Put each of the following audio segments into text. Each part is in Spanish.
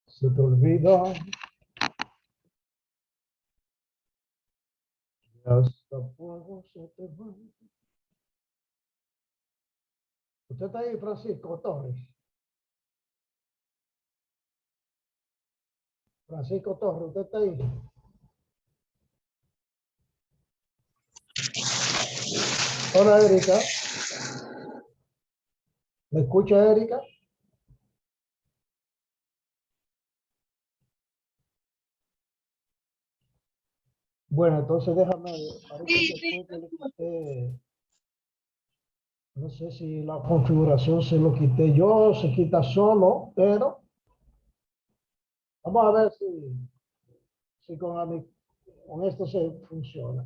Se te olvida. Y hasta fuego se te va. ¿Usted está ahí, Francisco Torres? Francisco Torres, ¿usted está ahí? Hola, Erika. ¿Me escucha, Erika? Bueno, entonces déjame, parece que fue que le quité, no sé si la configuración se lo quité yo, se quita solo, pero vamos a ver si con esto se funciona.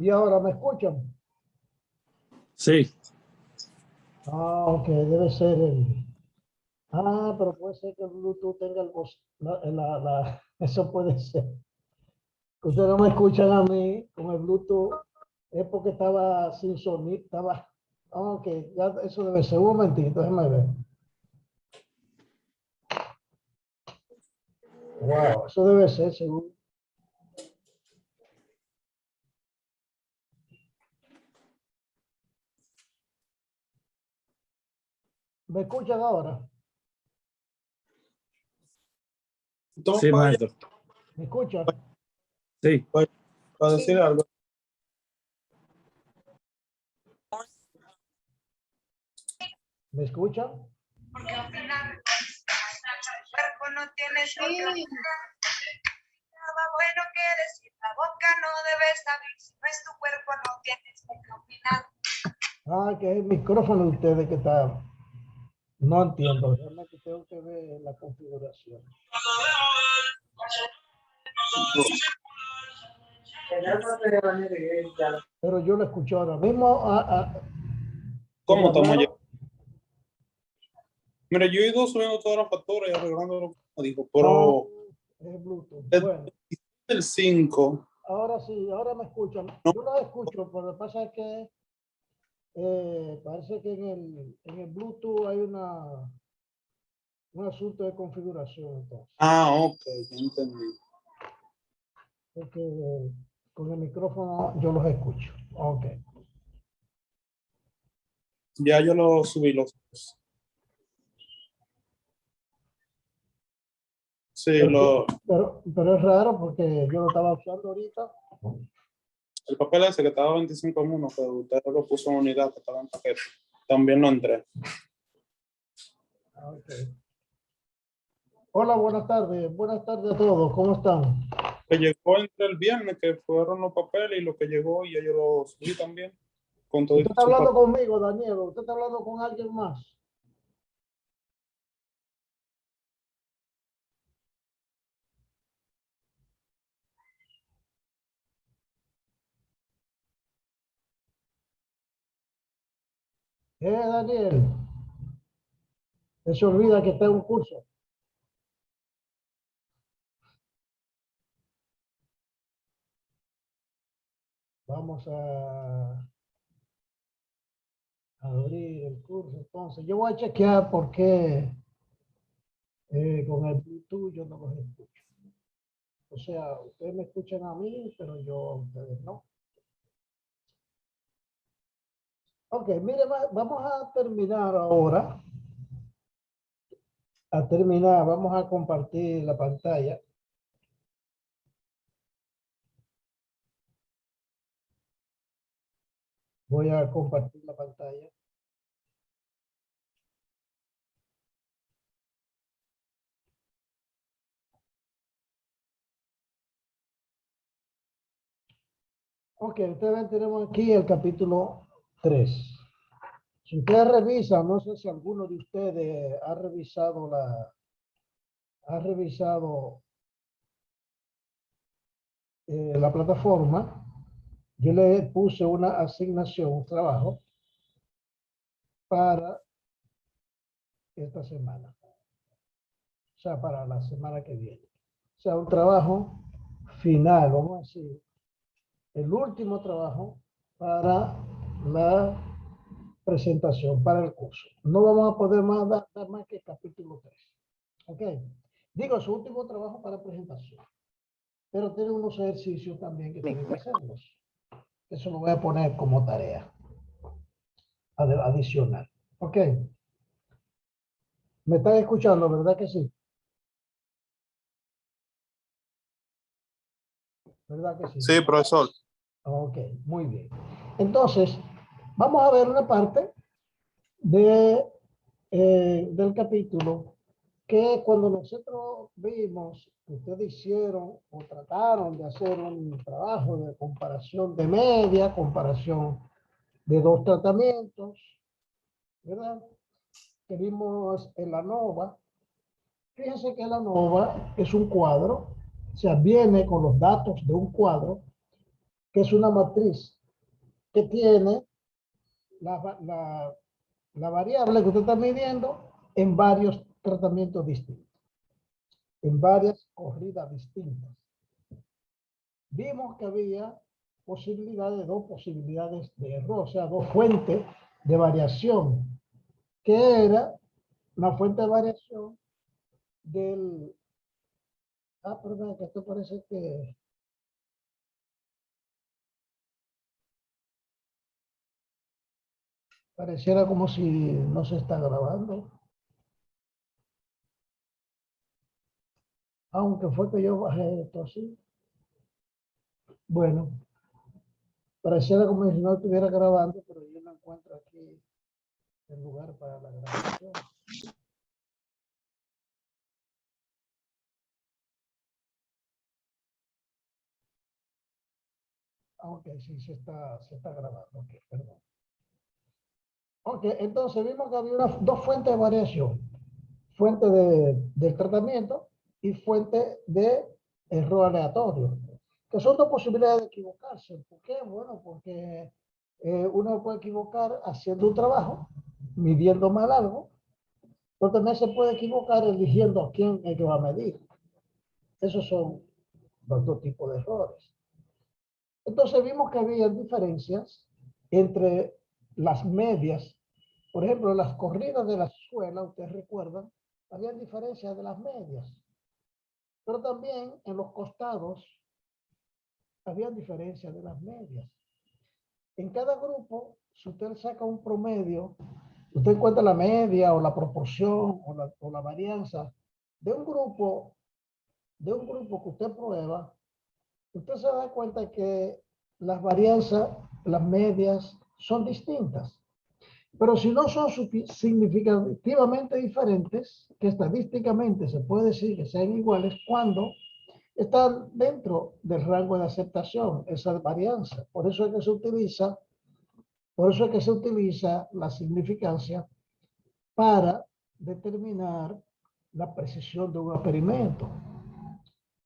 Y ahora me escuchan. Sí. Ah, ok, debe ser el. Ah, pero puede ser que el Bluetooth tenga eso puede ser. Que ustedes no me escuchan a mí con el Bluetooth, es porque estaba sin sonido, estaba. Ok, ya eso debe ser. Un momentito, déjame ver. Wow, eso debe ser seguro. ¿Me escuchan ahora? Sí, maestro. ¿Me escuchan? Sí. Para decir algo. ¿Me escuchan? Porque al final el cuerpo no tiene nada bueno que decir, la boca no debe abrir, si no es tu cuerpo no tienes que opinar. Ah, que es el micrófono de ustedes que está. No entiendo, realmente tengo que ver la configuración. Pero yo lo escucho ahora mismo. ¿Cómo estamos ya? Hablaron. Mira, yo he ido subiendo todas las facturas y arreglando lo que dijo, Ah, pero es Bluetooth. el, Bueno, el 5, ahora sí, ahora me escuchan. No. Yo lo escucho, pero lo que pasa es que parece que en el Bluetooth hay un asunto de configuración. Entonces, ok, ya entendí. porque con el micrófono yo los escucho. Ok. Ya yo lo subí los dos. Sí, Pero es raro porque yo lo estaba usando ahorita. el papel ese que estaba 25 en uno, pero usted lo puso en unidad, que estaba en paquete. También lo entré. Ok. Hola, buenas tardes. Buenas tardes a todos. ¿Cómo están? Que llegó entre el viernes, que fueron los papeles, y lo que llegó, y yo lo subí también. Con todo Usted está hablando conmigo, Daniel. Usted está hablando con alguien más. Daniel. Se olvida que está en un curso. Vamos a abrir el curso. Entonces, yo voy a chequear por qué con el Bluetooth yo no los escucho. O sea, ustedes me escuchan a mí, pero yo a ustedes no. Ok, mire, vamos a terminar ahora. Vamos a compartir la pantalla. Voy a compartir la pantalla. Ok, ustedes ven, tenemos aquí el capítulo 3. Si ustedes revisan, no sé si alguno de ustedes ha revisado la plataforma. yo le puse una asignación, un trabajo para esta semana. O sea, para la semana que viene. O sea, un trabajo final, vamos a decir, el último trabajo para la presentación, para el curso. No vamos a poder dar más que capítulo 3. ¿Ok? Digo, su último trabajo para presentación. Pero tiene unos ejercicios también que tienen que hacerlos. Eso lo voy a poner como tarea adicional. ¿Ok? ¿Me están escuchando, verdad que sí? ¿Verdad que sí? Sí, profesor. Ok, muy bien. Entonces, vamos a ver una parte del capítulo que cuando nosotros vimos que ustedes hicieron o trataron de hacer un trabajo de comparación de media, comparación de dos tratamientos, ¿verdad? Que vimos en la ANOVA. Fíjense que la ANOVA es un cuadro, o sea, viene con los datos de un cuadro, que es una matriz que tiene la variable que usted está midiendo en varios tratamientos distintos, en varias corridas distintas. Vimos que había dos posibilidades de error, o sea, dos fuentes de variación, que era la fuente de variación del... perdón, que esto parece que... Pareciera como si no se está grabando. Aunque fue que yo bajé esto así. Bueno, pareciera como si no estuviera grabando, pero yo no encuentro aquí el lugar para la grabación. Ok, sí, se está grabando. Ok, perdón. Ok, entonces vimos que había dos fuentes de variación. Fuente del tratamiento y fuente de error aleatorio. Que son dos posibilidades de equivocarse. ¿Por qué? Bueno, porque uno puede equivocar haciendo un trabajo, midiendo mal algo, pero también se puede equivocar eligiendo a quién es que va a medir. Esos son los dos tipos de errores. Entonces vimos que había diferencias entre las medias. Por ejemplo, en las corridas de la escuela, ustedes recuerdan, había diferencias de las medias. Pero también en los costados había diferencias de las medias. En cada grupo, si usted saca un promedio, usted encuentra la media o la proporción o la varianza de un grupo que usted prueba, usted se da cuenta que las varianzas, las medias, son distintas. Pero si no son significativamente diferentes, que estadísticamente se puede decir que sean iguales, cuando están dentro del rango de aceptación, esa varianza. Por eso es que se utiliza la significancia para determinar la precisión de un experimento.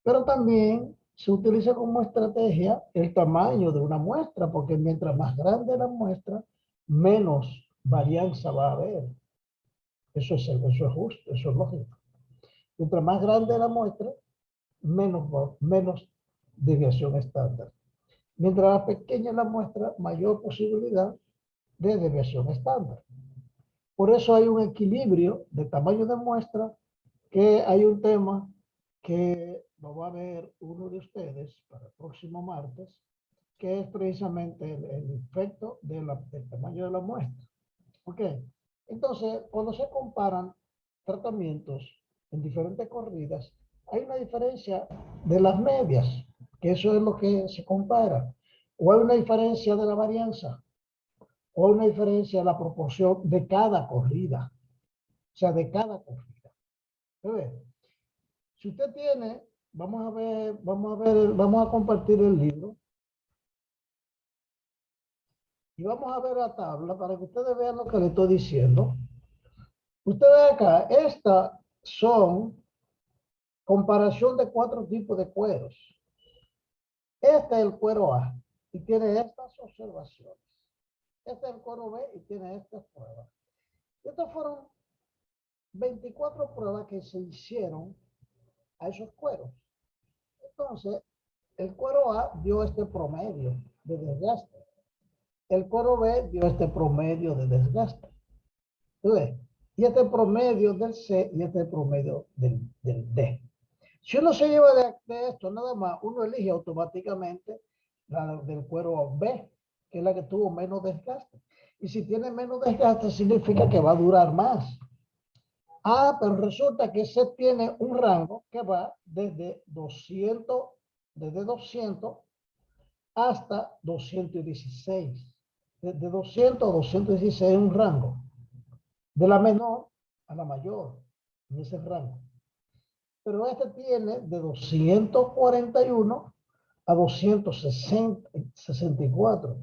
Pero también se utiliza como estrategia el tamaño de una muestra, porque mientras más grande la muestra, menos varianza va a haber. Eso es justo, eso es lógico. Mientras más grande la muestra, menos desviación estándar. Mientras más pequeña la muestra, mayor posibilidad de desviación estándar. Por eso hay un equilibrio de tamaño de muestra, que hay un tema que lo va a ver uno de ustedes para el próximo martes, que es precisamente el efecto del tamaño de la muestra. ¿Ok? Entonces, cuando se comparan tratamientos en diferentes corridas, hay una diferencia de las medias, que eso es lo que se compara, o hay una diferencia de la varianza, o una diferencia de la proporción de cada corrida, o sea, de cada corrida. ¿Ve? Si usted tiene, vamos a compartir el libro y vamos a ver la tabla para que ustedes vean lo que le estoy diciendo. Usted ve acá, estas son comparación de 4 tipos de cueros. Este es el cuero A. y tiene estas observaciones. Este es el cuero B y tiene estas pruebas. Estas fueron 24 pruebas que se hicieron a esos cueros. Entonces, el cuero A dio este promedio de desgaste. El cuero B dio este promedio de desgaste. ¿Ves? Y este promedio del C y este promedio del D. Si uno se lleva de esto nada más, uno elige automáticamente la del cuero B, que es la que tuvo menos desgaste. Y si tiene menos desgaste, significa que va a durar más. Ah, pero resulta que C tiene un rango que va desde 200 hasta 216. De 200 a 216 es un rango. De la menor a la mayor, en ese rango. Pero este tiene de 241 a 264,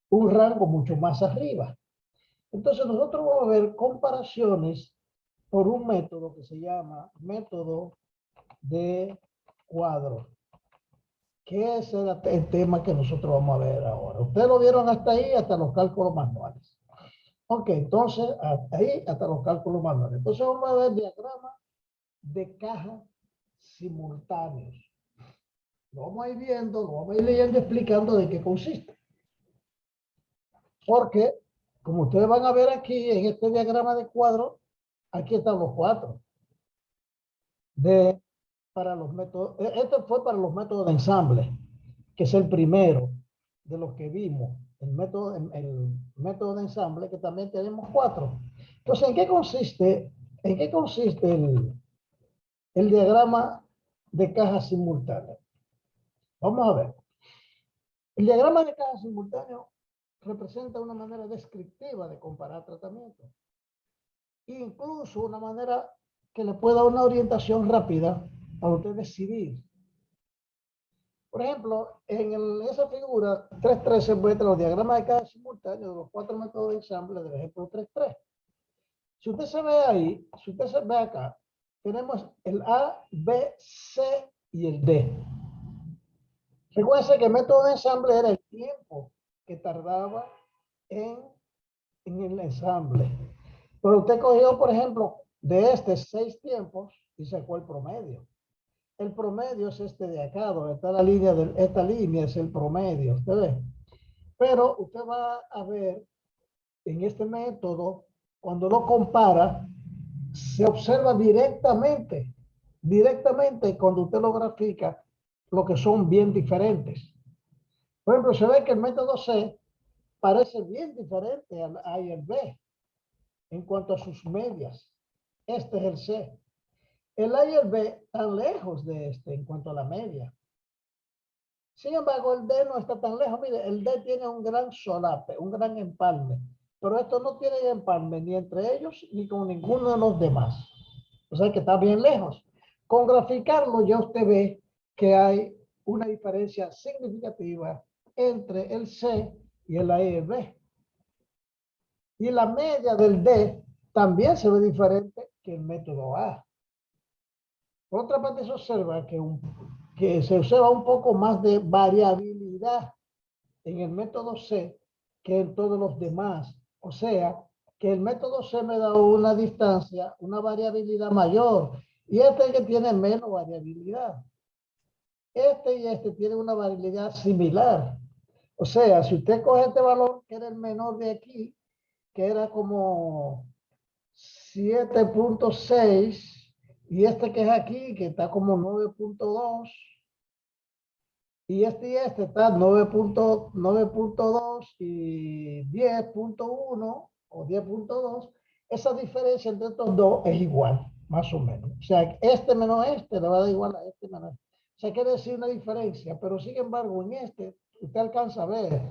un rango mucho más arriba. Entonces nosotros vamos a ver comparaciones por un método que se llama método de cuadro, que es el tema que nosotros vamos a ver ahora. Ustedes lo vieron hasta ahí, hasta los cálculos manuales. Ok, entonces hasta ahí, hasta los cálculos manuales. Entonces vamos a ver diagrama de caja simultáneos. Lo vamos a ir viendo, lo vamos a ir leyendo, explicando de qué consiste. Porque, como ustedes van a ver aquí, en este diagrama de cuadro, aquí están los cuatro. Para los métodos, este fue para los métodos de ensamble, que es el primero de los que vimos. El método de ensamble, que también tenemos cuatro. Entonces, ¿en qué consiste el diagrama de caja simultánea? Vamos a ver. El diagrama de caja simultáneo representa una manera descriptiva de comparar tratamientos. Incluso una manera que le pueda dar una orientación rápida para usted decidir. Por ejemplo, en esa figura 3.3 se muestra los diagramas de caja simultáneo de los cuatro métodos de ensamble del ejemplo 3.3. Si usted se ve ahí, si usted se ve acá, tenemos el A, B, C y el D. Recuerden que el método de ensamble era el tiempo que tardaba en el ensamble. Pero usted cogió, por ejemplo, de 6 tiempos y sacó el promedio. El promedio es este de acá, donde está la línea, esta línea es el promedio, ¿usted ve? Pero usted va a ver en este método, cuando lo compara, se observa directamente cuando usted lo grafica, lo que son bien diferentes. Por ejemplo, se ve que el método C parece bien diferente al A y el B en cuanto a sus medias. Este es el C. El A y el B están lejos de este en cuanto a la media. Sin embargo, el D no está tan lejos. Mire, el D tiene un gran solape, un gran empalme. Pero esto no tiene empalme ni entre ellos ni con ninguno de los demás. O sea que está bien lejos. Con graficarlo ya usted ve que hay una diferencia significativa entre el C y el A y el B. Y la media del D también se ve diferente que el método A. Por otra parte, se observa que se observa un poco más de variabilidad en el método C que en todos los demás. O sea, que el método C me da una distancia, una variabilidad mayor. Y este que tiene menos variabilidad. Este y este tienen una variabilidad similar. O sea, si usted coge este valor, que era el menor de aquí, que era como 7.6, y este que es aquí, que está como 9.2, y este está 9.2 y 10.1 o 10.2, esa diferencia entre estos dos es igual, más o menos. O sea, este menos este le va a dar igual a este menos este. O sea, quiere decir una diferencia, pero sin embargo, en este, usted alcanza a ver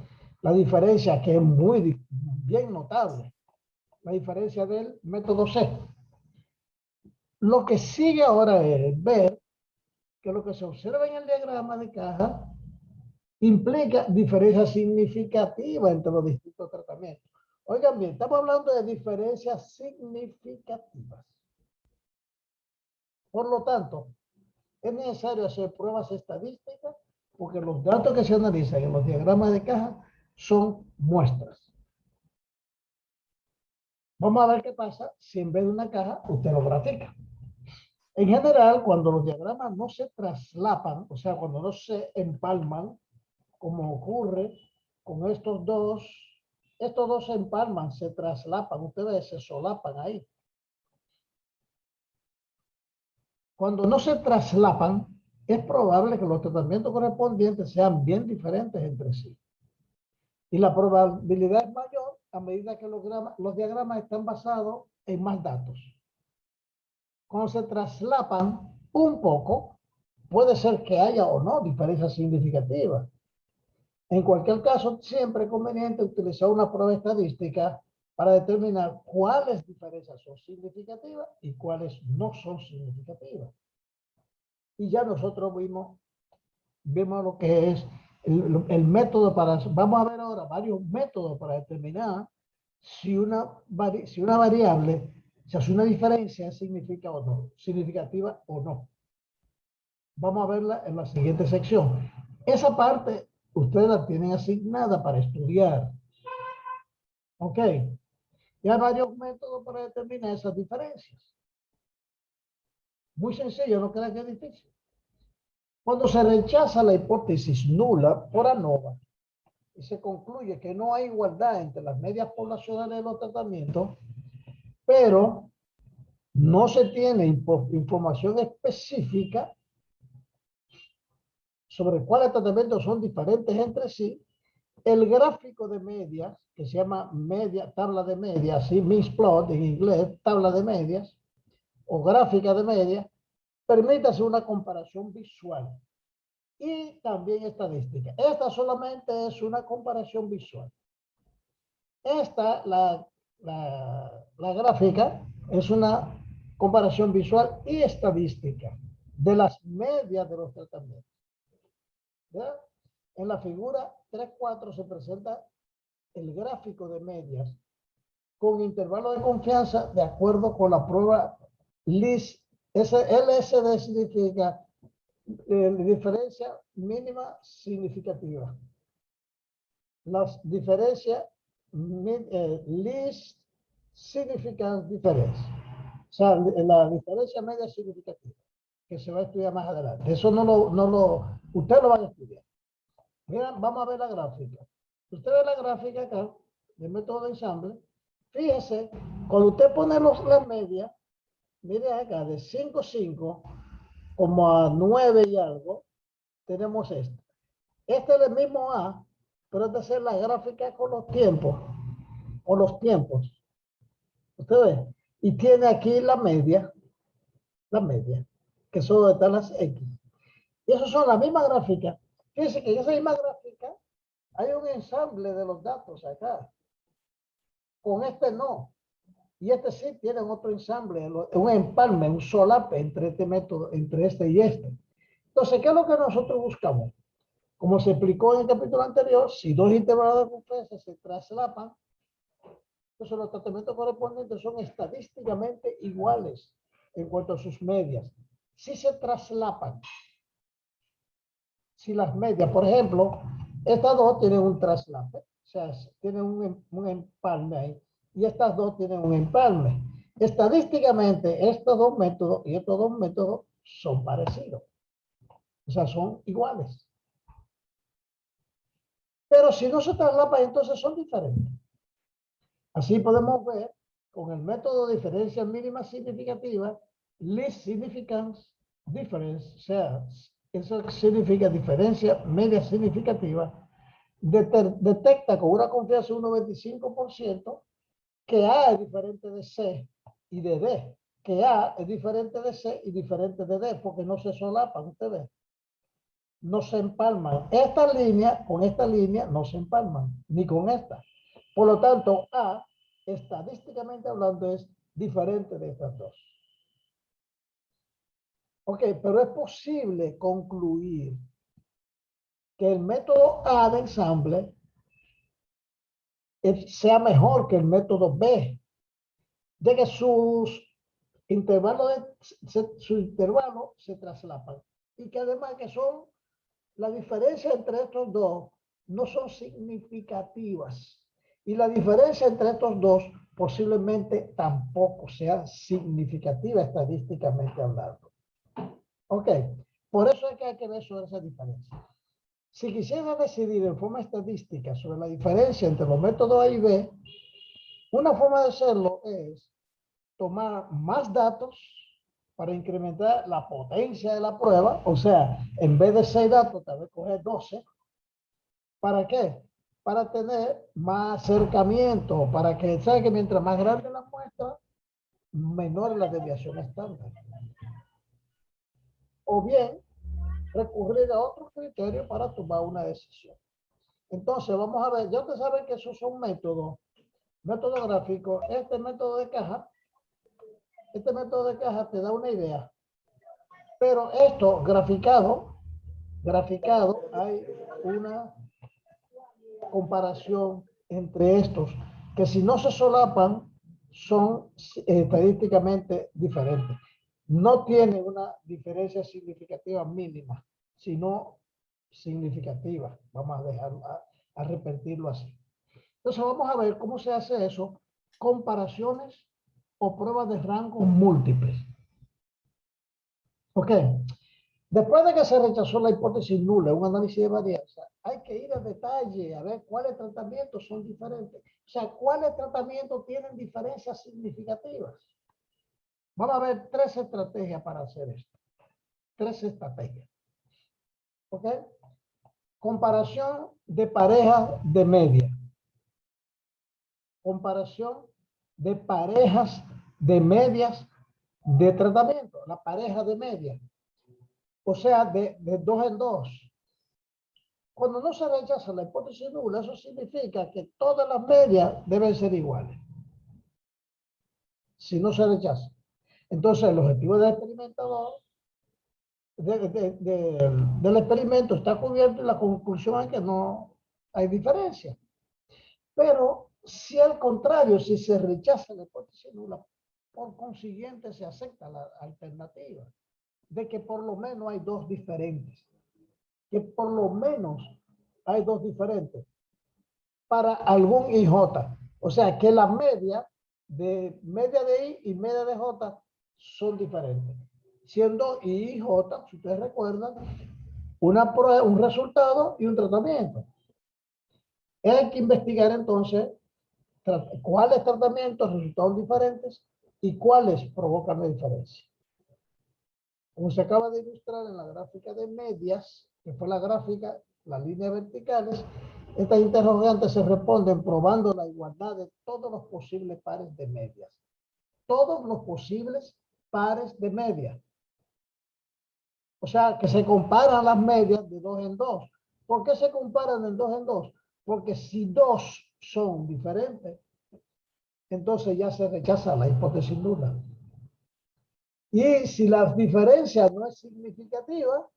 la diferencia que es muy bien notable, la diferencia del método C. Lo que sigue ahora es ver que lo que se observa en el diagrama de caja implica diferencias significativas entre los distintos tratamientos. Oigan bien, estamos hablando de diferencias significativas. Por lo tanto, es necesario hacer pruebas estadísticas porque los datos que se analizan en los diagramas de caja son muestras. Vamos a ver qué pasa si en vez de una caja usted lo grafica. En general, cuando los diagramas no se traslapan, o sea, cuando no se empalman, como ocurre con estos dos se empalman, se traslapan, ustedes se solapan ahí. Cuando no se traslapan, es probable que los tratamientos correspondientes sean bien diferentes entre sí. Y la probabilidad es mayor a medida que los diagramas están basados en más datos. Cuando se traslapan un poco, puede ser que haya o no diferencias significativas. En cualquier caso, siempre es conveniente utilizar una prueba estadística para determinar cuáles diferencias son significativas y cuáles no son significativas. Y ya nosotros vimos lo que es el método para, vamos a ver ahora varios métodos para determinar si una variable, si hace una diferencia significativa o no. Vamos a verla en la siguiente sección. Esa parte ustedes la tienen asignada para estudiar. Ok. Y hay varios métodos para determinar esas diferencias. Muy sencillo, no crean que es difícil. Cuando se rechaza la hipótesis nula por ANOVA y se concluye que no hay igualdad entre las medias poblacionales de los tratamientos, pero no se tiene información específica sobre cuáles tratamientos son diferentes entre sí, el gráfico de medias, que se llama tabla de medias, ¿sí? Mixed plot en inglés, tabla de medias, o gráfica de medias, permite hacer una comparación visual y también estadística. Esta solamente es una comparación visual. Esta, la gráfica, es una comparación visual y estadística de las medias de los tratamientos. ¿Ya? En la figura 3.4 se presenta el gráfico de medias con intervalo de confianza de acuerdo con la prueba LSD. LSD significa diferencia mínima significativa. Las diferencias least significant difference. O sea, la diferencia media significativa, que se va a estudiar más adelante. Eso usted lo va a estudiar. Miren, vamos a ver la gráfica. Usted ve la gráfica acá, del método de ensamble. Fíjese, cuando usted pone las medias, mire acá, de 5,5 como a 9 y algo, tenemos esto. Este es el mismo A, pero esta es la gráfica con los tiempos. Usted ve, y tiene aquí la media, que son donde están las X. Y eso son la misma gráfica. Fíjense que en esa misma gráfica hay un ensamble de los datos acá. Con este no. Y este sí tiene otro ensamble, un empalme, un solape entre este método, entre este y este. Entonces, ¿qué es lo que nosotros buscamos? Como se explicó en el capítulo anterior, si dos intervalos de confianza se traslapan, entonces los tratamientos correspondientes son estadísticamente iguales en cuanto a sus medias. Si se traslapan, si las medias, por ejemplo, estas dos tienen un traslape, o sea, tienen un empalme ahí, y estas dos tienen un empalme. Estadísticamente, estos dos métodos y estos dos métodos son parecidos. O sea, son iguales. Pero si no se traslapan, entonces son diferentes. Así podemos ver con el método de diferencia mínima significativa, least significance difference, o sea, eso significa diferencia media significativa, detecta con una confianza de un 95% que A es diferente de C y de D, que A es diferente de C y diferente de D, porque no se solapan, ustedes no se empalman. Esta línea con esta línea no se empalman, ni con esta. Por lo tanto, A, estadísticamente hablando, es diferente de estas dos. Ok, pero es posible concluir que el método A de ensamble sea mejor que el método B, de que sus intervalos se traslapan y que además que son la diferencia entre estos dos no son significativas. Y la diferencia entre estos dos posiblemente tampoco sea significativa estadísticamente hablando. Ok, por eso es que hay que ver sobre esa diferencia. Si quisiera decidir en forma estadística sobre la diferencia entre los métodos A y B, una forma de hacerlo es tomar más datos para incrementar la potencia de la prueba, o sea, en vez de 6 datos, tal vez coger 12. ¿Para qué? Para tener más acercamiento, para que, ¿sabe que mientras más grande la muestra, menor la desviación estándar? O bien, recurrir a otro criterio para tomar una decisión. Entonces, vamos a ver, ya ustedes saben que esos son métodos gráficos. Este método de caja te da una idea. Pero esto, graficado, hay una comparación entre estos, que si no se solapan, son estadísticamente diferentes. No tiene una diferencia significativa mínima, sino significativa. Vamos a dejar a repetirlo así. Entonces vamos a ver cómo se hace eso, comparaciones o pruebas de rangos múltiples. Ok. Después de que se rechazó la hipótesis nula, un análisis de varianza, hay que ir a detalle a ver cuáles tratamientos son diferentes. O sea, cuáles tratamientos tienen diferencias significativas. Vamos a ver 3 estrategias para hacer esto. 3 estrategias. ¿Ok? Comparación de parejas de media. Comparación de parejas de medias de tratamiento. La pareja de media. O sea, de 2 en 2. Cuando no se rechaza la hipótesis nula, eso significa que todas las medias deben ser iguales. Si no se rechaza. Entonces, el objetivo del experimentador, del experimento está cubierto y la conclusión es que no hay diferencia. Pero, si al contrario, si se rechaza la hipótesis nula, por consiguiente se acepta la alternativa de que por lo menos hay 2 diferentes. Que por lo menos hay 2 diferentes para algún IJ. O sea, que la media de I y media de J son diferentes. Siendo I y J, si ustedes recuerdan, una prueba, un resultado y un tratamiento. Hay que investigar entonces cuáles tratamientos resultaron diferentes y cuáles provocan la diferencia. Como se acaba de ilustrar en la gráfica de medias, que fue la gráfica, las líneas verticales, estas interrogantes se responden probando la igualdad de todos los posibles pares de medias. Todos los posibles pares de medias. O sea, que se comparan las medias de 2 en 2. ¿Por qué se comparan de 2 en 2? Porque si 2 son diferentes, entonces ya se rechaza la hipótesis nula. Y si la diferencia no es significativa,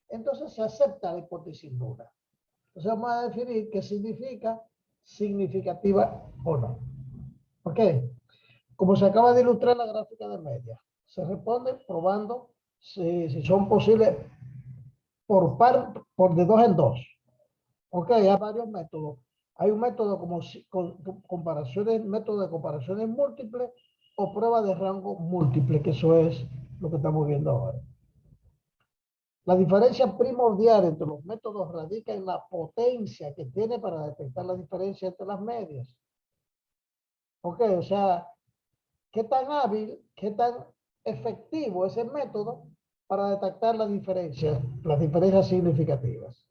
entonces se acepta la hipótesis nula. Entonces vamos a definir qué significa significativa o no. ¿Ok? Como se acaba de ilustrar en la gráfica de media, se responde probando si son posibles por de 2 en 2. ¿Ok? Hay varios métodos. Hay un método como método de comparaciones múltiples o prueba de rango múltiple, que eso es lo que estamos viendo ahora. La diferencia primordial entre los métodos radica en la potencia que tiene para detectar la diferencia entre las medias. Ok, o sea, qué tan hábil, qué tan efectivo es el método para detectar las diferencias significativas.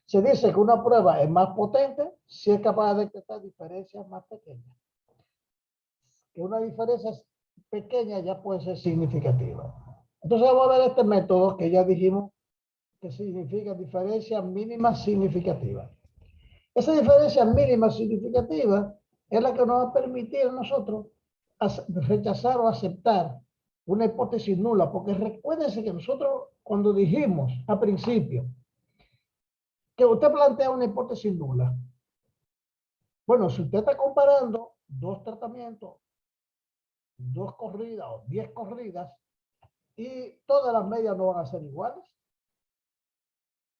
Se dice que una prueba es más potente si es capaz de detectar diferencias más pequeñas. Que una diferencia pequeña ya puede ser significativa. Entonces vamos a ver este método que ya dijimos que significa diferencia mínima significativa. Esa diferencia mínima significativa es la que nos va a permitir a nosotros rechazar o aceptar una hipótesis nula, porque recuérdense que nosotros cuando dijimos al principio que usted plantea una hipótesis nula, bueno, si usted está comparando 2 tratamientos, 2 corridas o 10 corridas, y todas las medias no van a ser iguales.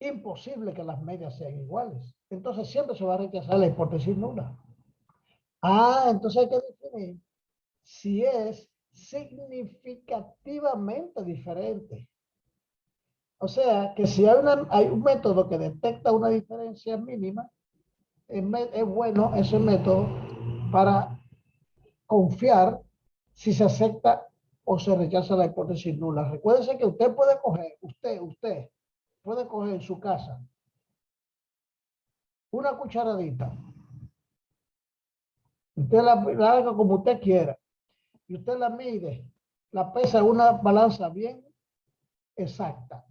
imposible que las medias sean iguales. Entonces siempre se va a rechazar la hipótesis nula. Entonces hay que definir si es significativamente diferente. O sea, que si hay un método que detecta una diferencia mínima, es bueno ese método para confiar si se acepta o se rechaza la hipótesis nula. Recuérdese que usted puede coger, usted puede coger en su casa una cucharadita. Usted la haga como usted quiera. Y usted la mide, la pesa en una balanza bien exacta.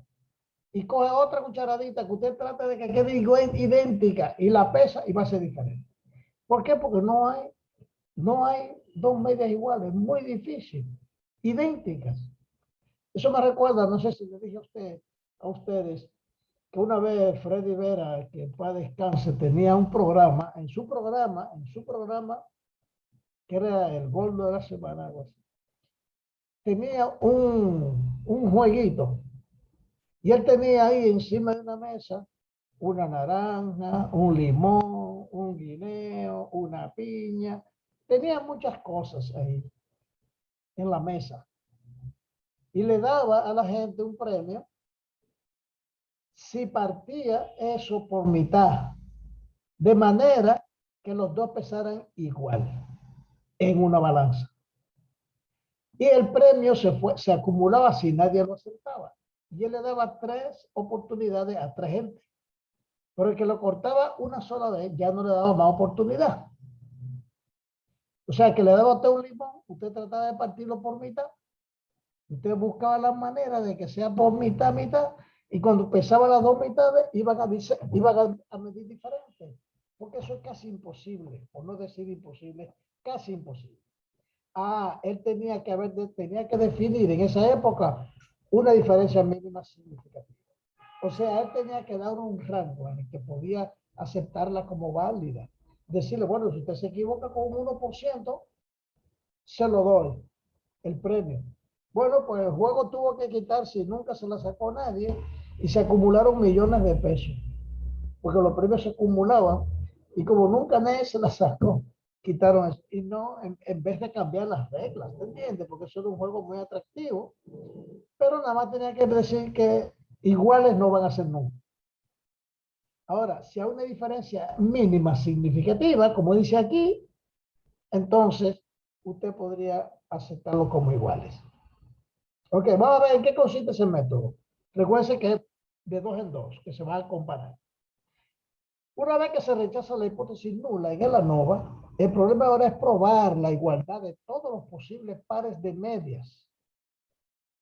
Y coge otra cucharadita que usted trata de que quede idéntica y la pesa y va a ser diferente. ¿Por qué? Porque no hay dos medias iguales. Es muy difícil. Idénticas. Eso me recuerda, no sé si le dije a ustedes, que una vez Freddy Vera, que en paz descanse, tenía un programa, en su programa, que era el Gordo de la Semana, algo así, tenía un jueguito, y él tenía ahí encima de una mesa una naranja, un limón, un guineo, una piña, tenía muchas cosas ahí en la mesa, y le daba a la gente un premio si partía eso por mitad, de manera que los dos pesaran igual en una balanza. Y el premio se acumulaba si nadie lo aceptaba. Y él le daba 3 oportunidades a 3 gente. Pero el que lo cortaba una sola vez ya no le daba más oportunidad. O sea, que le daba a usted un limón, usted trataba de partirlo por mitad. Usted buscaba la manera de que sea por mitad, y cuando pesaba las 2 mitades, iban a medir diferente. Porque eso es casi imposible, por no decir imposible, casi imposible. Él tenía que definir en esa época una diferencia mínima significativa. O sea, él tenía que dar un rango en el que podía aceptarla como válida. Decirle, bueno, si usted se equivoca con un 1%, se lo doy, el premio. Bueno, pues el juego tuvo que quitarse y nunca se la sacó nadie y se acumularon millones de pesos. Porque los premios se acumulaban y como nunca nadie se la sacó, quitaron eso. Y no, en vez de cambiar las reglas, ¿te entiendes? Porque eso era un juego muy atractivo, pero nada más tenía que decir que iguales no van a ser nunca. Ahora, si hay una diferencia mínima significativa, como dice aquí, entonces usted podría aceptarlo como iguales. Ok, vamos a ver en qué consiste ese método. Recuerden que es de 2 en 2, que se va a comparar. Una vez que se rechaza la hipótesis nula en el ANOVA, el problema ahora es probar la igualdad de todos los posibles pares de medias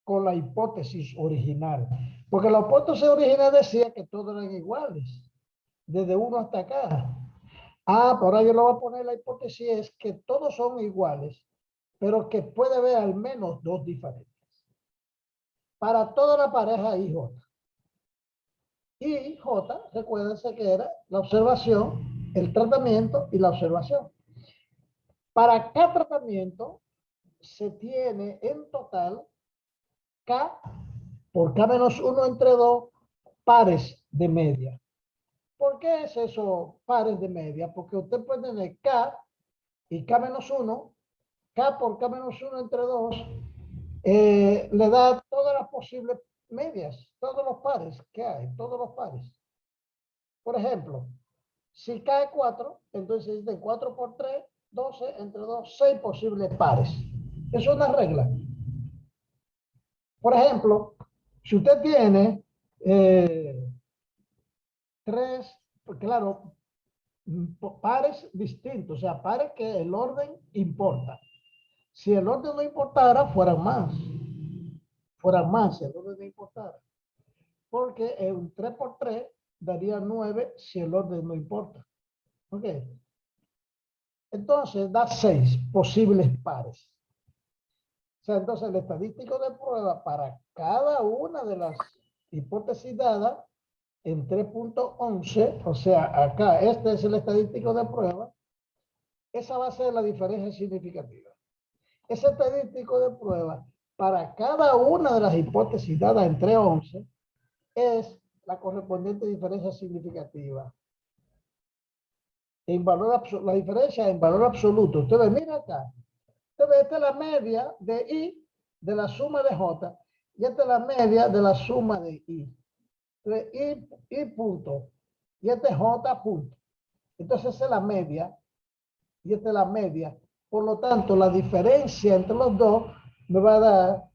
con la hipótesis original. Porque la hipótesis original decía que todos eran iguales, desde 1 hasta acá. Por ahí yo le voy a poner la hipótesis es que todos son iguales, pero que puede haber al menos 2 diferentes. Para toda la pareja IJ. Y J, recuérdense que era la observación, el tratamiento y la observación. Para cada tratamiento se tiene en total K por K-1 entre 2 pares de media. ¿Por qué es eso pares de media? Porque usted puede tener K y K-1, K por K-1 entre 2, le da todas las posibles medias, todos los pares que hay, todos los pares. Por ejemplo, si cae 4, entonces de 4 por 3, 12, entre 2, 6 posibles pares. Es una regla. Por ejemplo, si usted tiene 3, claro, pares distintos, o sea, pares que el orden importa. Si el orden no importara, fueran más. Si el orden no importara. Porque un 3 por 3 daría 9 si el orden no importa. ¿Ok? Entonces da 6 posibles pares. O sea, entonces el estadístico de prueba para cada una de las hipótesis dadas en 3.11, o sea, acá este es el estadístico de prueba, esa va a ser la diferencia significativa. Ese estadístico de prueba para cada una de las hipótesis dadas en 3.11 es la correspondiente diferencia significativa. En valor la diferencia en valor absoluto. Ustedes miren acá. Ustedes, esta es la media de I de la suma de J y esta es la media de la suma de I. Entonces, I punto y este es J punto. Entonces, esa es la media y esta es la media. Por lo tanto, la diferencia entre los dos me va a dar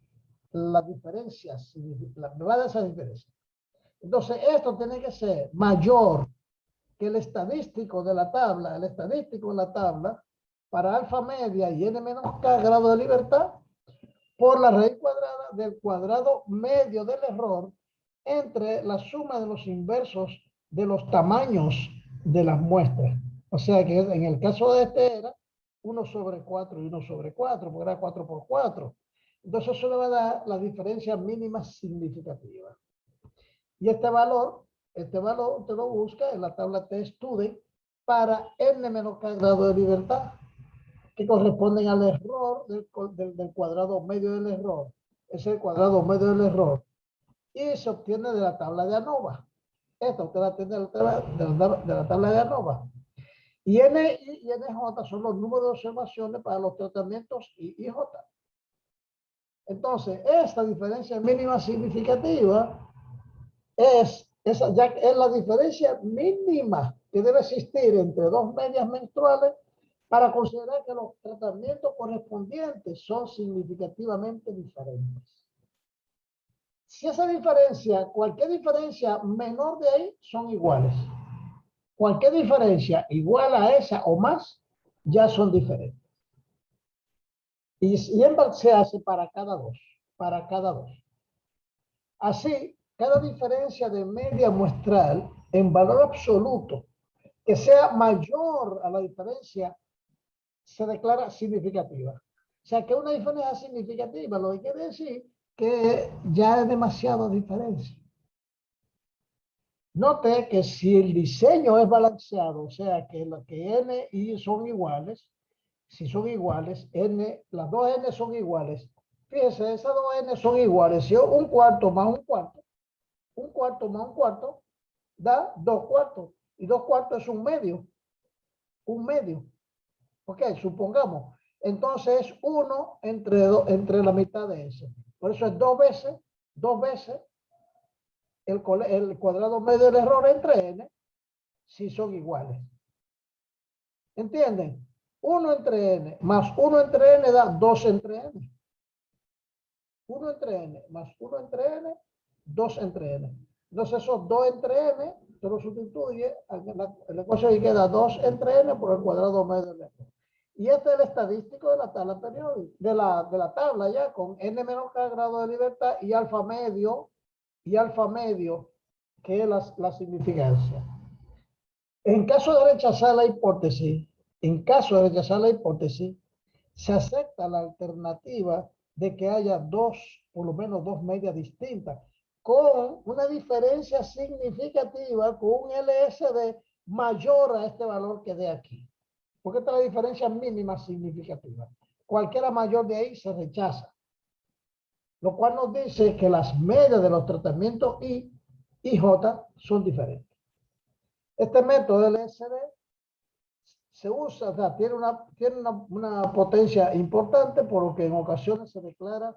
la diferencia, me va a dar esa diferencia. Entonces, esto tiene que ser mayor que el estadístico de la tabla, para alfa media y n menos k grado de libertad, por la raíz cuadrada del cuadrado medio del error entre la suma de los inversos de los tamaños de las muestras. O sea que en el caso de este era 1 sobre 4 y 1 sobre 4, porque era 4 por 4. Entonces eso le va a dar la diferencia mínima significativa. Y este valor usted lo busca en la tabla T-Student para n menos k grado de libertad, que corresponden al error del cuadrado medio del error. Es el cuadrado medio del error. Y se obtiene de la tabla de ANOVA. Esto usted la tiene de la tabla de ANOVA. Y N y NJ son los números de observaciones para los tratamientos I y J. Entonces, esta diferencia mínima significativa es la diferencia mínima que debe existir entre dos medias menstruales para considerar que los tratamientos correspondientes son significativamente diferentes. Si esa diferencia, cualquier diferencia menor de ahí, son iguales. Cualquier diferencia igual a esa o más, ya son diferentes. Y siempre se hace para cada dos. Así, cada diferencia de media muestral en valor absoluto que sea mayor a la diferencia se declara significativa. O sea, que una diferencia significativa lo que quiere decir que ya es demasiada diferencia. Note que si el diseño es balanceado, o sea, que N y I son iguales, si son iguales, las dos N son iguales. Fíjense, esas dos N son iguales. Si un cuarto más un cuarto más un cuarto, da 2 cuartos. Y 2 cuartos es un medio. Un medio. Ok, supongamos. Entonces es 1 entre la mitad de ese. Por eso es 2 veces el cuadrado medio del error entre n, si son iguales. ¿Entienden? 1 entre n más 1 entre n da 2 entre n. 1 entre n más 1 entre n, 2 entre n. Entonces esos 2 entre n, se lo sustituye, la ecuación que queda 2 entre n por el cuadrado medio del error. Y este es el estadístico de la tabla periódica, de la tabla ya, con n menos k grado de libertad y alfa medio, que es la significancia. En caso de rechazar la hipótesis, se acepta la alternativa de que haya por lo menos dos medias distintas, con una diferencia significativa, con un LSD mayor a este valor que de aquí. Porque esta es la diferencia mínima significativa. Cualquiera mayor de ahí se rechaza. Lo cual nos dice que las medias de los tratamientos I y J son diferentes. Este método LSD se usa, o sea, tiene una potencia importante, por lo que en ocasiones se declara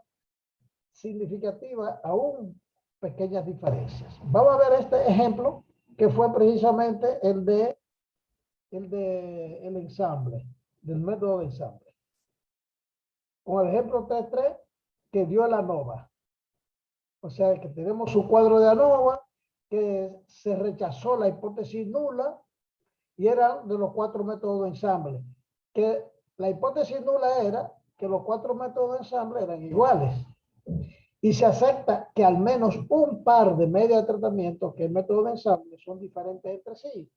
significativa aún pequeñas diferencias. Vamos a ver este ejemplo, que fue precisamente el ensamble, del método de ensamble. Con el ejemplo T3 que dio el ANOVA. O sea, que tenemos su cuadro de ANOVA, que se rechazó la hipótesis nula y eran de los 4 métodos de ensamble. Que la hipótesis nula era que los 4 métodos de ensamble eran iguales. Y se acepta que al menos un par de medias de tratamiento, que el método de ensamble, son diferentes entre sí.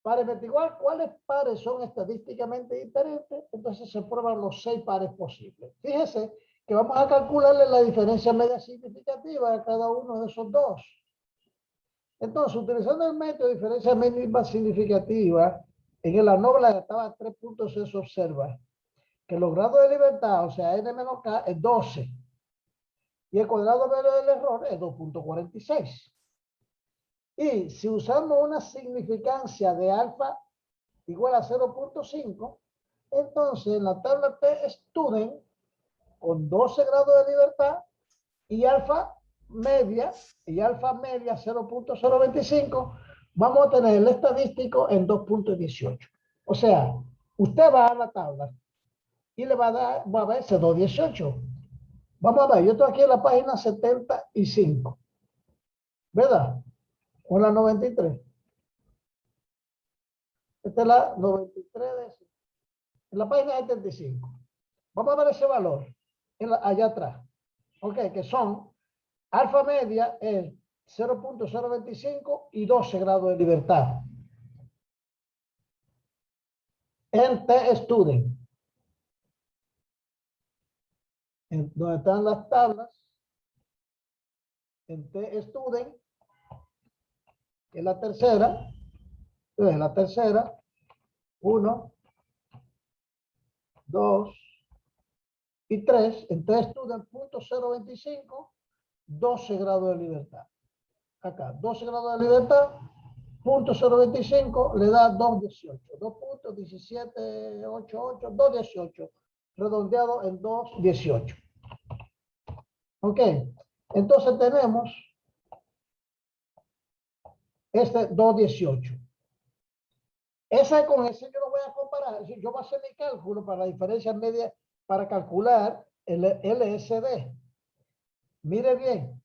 Para investigar cuáles pares son estadísticamente diferentes, entonces se prueban los 6 pares posibles. Fíjese que vamos a calcularle la diferencia media significativa a cada uno de esos dos. Entonces, utilizando el método de diferencia mínima significativa, en el ANOVA de la tabla 3 puntos se observa que los grados de libertad, o sea, n menos k, es 12. Y el cuadrado medio del error es 2.46. Y si usamos una significancia de alfa igual a 0.5, entonces en la tabla T-Student, con 12 grados de libertad, y alfa media 0.025, vamos a tener el estadístico en 2.18. O sea, usted va a la tabla y le va a ver ese 2.18. Vamos a ver, yo estoy aquí en la página 75, ¿verdad? O la 93. Esta es la 93 de ese. En la página 75. Vamos a ver ese valor allá atrás. Ok, que son alfa media es 0.025 y 12 grados de libertad. En T-Student. Donde están las tablas. En T-Student. Que es la tercera. Entonces, la tercera. 1, 2 y 3. En T-Student, 0.025. 12 grados de libertad. Acá, 12 grados de libertad. 0.025 le da 2.18. 2.1788, 2.18. Redondeado en 2.18. Ok. Entonces tenemos este 2.18. Ese con ese yo lo voy a comparar. Yo voy a hacer mi cálculo para la diferencia media para calcular el LSD. Mire bien.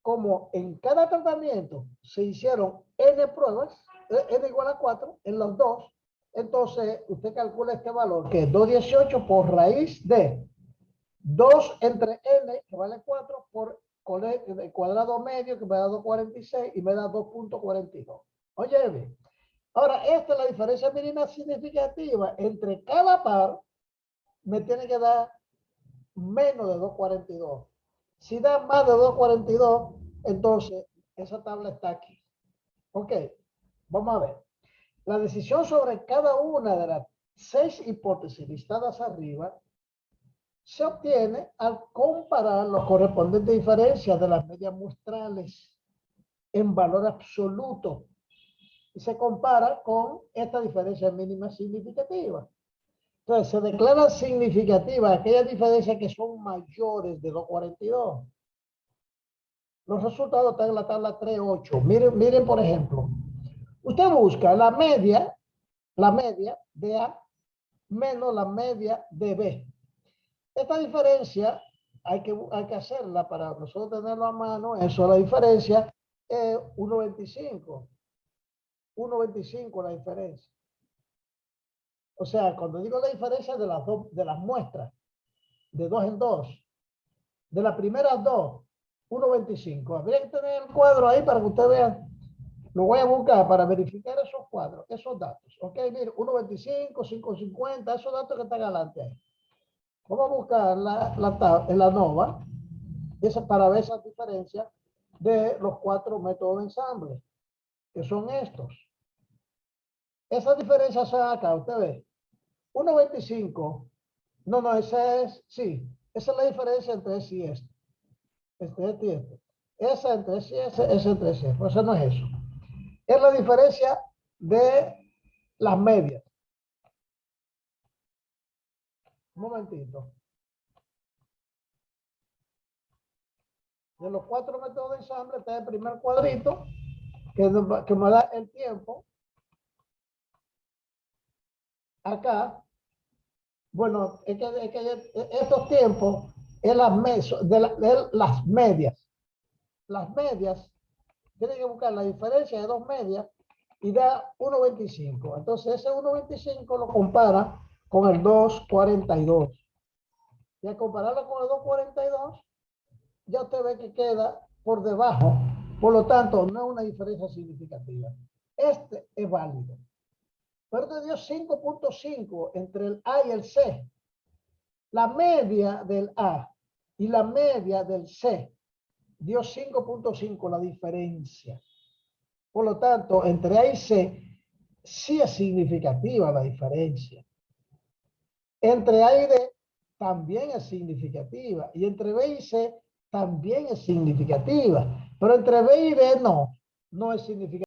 Como en cada tratamiento se hicieron N pruebas, N igual a 4 en los dos, entonces usted calcula este valor, que es 2.18 por raíz de 2 entre N, que vale 4, por el cuadrado medio, que me da 2.46 y me da 2.42. Oye, bien. Ahora, esta es la diferencia mínima significativa entre cada par, me tiene que dar menos de 2.42. Si da más de 2.42, entonces esa tabla está aquí. Ok, vamos a ver. La decisión sobre cada una de las 6 hipótesis listadas arriba se obtiene al comparar los correspondientes diferencias de las medias muestrales en valor absoluto. Y se compara con esta diferencia mínima significativa. Entonces, se declara significativa aquellas diferencias que son mayores de 2.42. Los resultados están en la tabla 3.8. Miren, por ejemplo. Usted busca la media de A menos la media de B. Esta diferencia hay que hacerla para nosotros tenerlo a mano. Eso, la diferencia es 1.25. 1.25 la diferencia. O sea, cuando digo la diferencia de las muestras, de 2 en 2, de las primeras 2, 1.25. Habría que tener el cuadro ahí para que usted vea. Lo voy a buscar para verificar esos cuadros, esos datos. Ok, mire, 1.25, 5.50, esos datos que están adelante ahí. Vamos a buscar en la NOVA, para ver esa diferencia de los 4 métodos de ensamble, que son estos. Esas diferencias son acá, usted ve. 1.25, no, esa es la diferencia entre este y este. Este y este. Esa entre este y ese entre ese. Pues eso no es eso. Es la diferencia de las medias. Un momentito. De los 4 métodos de ensamble, está el primer cuadrito, que me da el tiempo. Acá, bueno, es que estos tiempos es las medias. Las medias, tienen que buscar la diferencia de 2 medias y da 1.25. Entonces ese 1.25 lo compara con el 2.42. Y al compararlo con el 2.42, ya usted ve que queda por debajo. Por lo tanto, no es una diferencia significativa. Este es válido. Pero te dio 5.5 entre el A y el C. La media del A y la media del C dio 5.5 la diferencia. Por lo tanto, entre A y C sí es significativa la diferencia. Entre A y D también es significativa. Y entre B y C también es significativa. Pero entre B y D no. no es significativo.